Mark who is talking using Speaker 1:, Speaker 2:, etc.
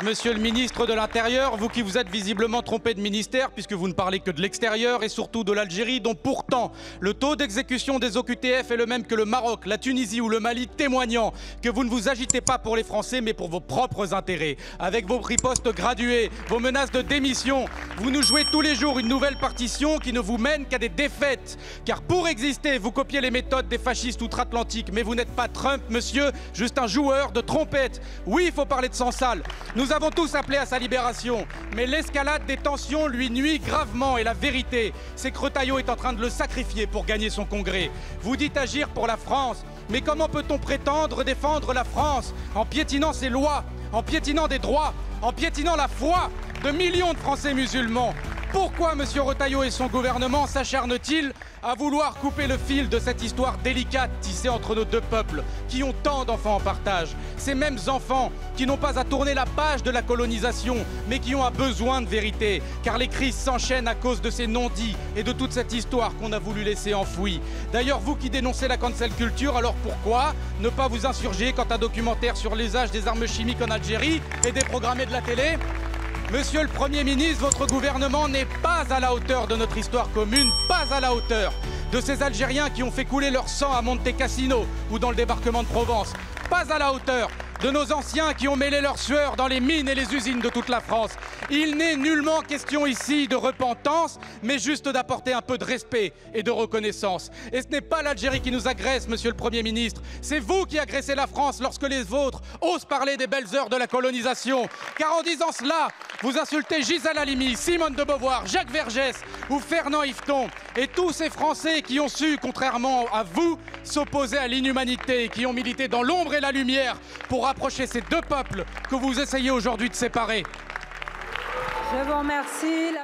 Speaker 1: Monsieur le ministre de l'Intérieur, vous qui vous êtes visiblement trompé de ministère puisque vous ne parlez que de l'extérieur et surtout de l'Algérie, dont pourtant le taux d'exécution des OQTF est le même que le Maroc, la Tunisie ou le Mali, témoignant que vous ne vous agitez pas pour les Français mais pour vos propres intérêts. Avec vos ripostes graduées, vos menaces de démission, vous nous jouez tous les jours une nouvelle partition qui ne vous mène qu'à des défaites. Car pour exister, vous copiez les méthodes des fascistes outre-Atlantique, mais vous n'êtes pas Trump, monsieur, juste un joueur de trompette. Oui, il faut parler de sang sale. Nous avons tous appelé à sa libération, mais l'escalade des tensions lui nuit gravement et la vérité, c'est que Retailleau est en train de le sacrifier pour gagner son congrès. Vous dites agir pour la France, mais comment peut-on prétendre défendre la France en piétinant ses lois, en piétinant des droits, en piétinant la foi de millions de Français musulmans? Pourquoi M. Retailleau et son gouvernement s'acharnent-ils à vouloir couper le fil de cette histoire délicate tissée entre nos deux peuples, qui ont tant d'enfants en partage? Ces mêmes enfants qui n'ont pas à tourner la page de la colonisation, mais qui ont un besoin de vérité, car les crises s'enchaînent à cause de ces non-dits et de toute cette histoire qu'on a voulu laisser enfouie. D'ailleurs, vous qui dénoncez la cancel culture, alors pourquoi ne pas vous insurger quand un documentaire sur l'usage des armes chimiques en Algérie est déprogrammé de la télé? Monsieur le Premier ministre, votre gouvernement n'est pas à la hauteur de notre histoire commune, pas à la hauteur de ces Algériens qui ont fait couler leur sang à Monte Cassino ou dans le débarquement de Provence, pas à la hauteur de nos anciens qui ont mêlé leur sueur dans les mines et les usines de toute la France. Il n'est nullement question ici de repentance, mais juste d'apporter un peu de respect et de reconnaissance. Et ce n'est pas l'Algérie qui nous agresse, monsieur le Premier ministre, c'est vous qui agressez la France lorsque les vôtres osent parler des belles heures de la colonisation. Car en disant cela, vous insultez Gisèle Halimi, Simone de Beauvoir, Jacques Vergès ou Fernand Yveton et tous ces Français qui ont su, contrairement à vous, s'opposer à l'inhumanité, qui ont milité dans l'ombre et la lumière pour rapprocher ces deux peuples que vous essayez aujourd'hui de séparer.
Speaker 2: Je vous remercie.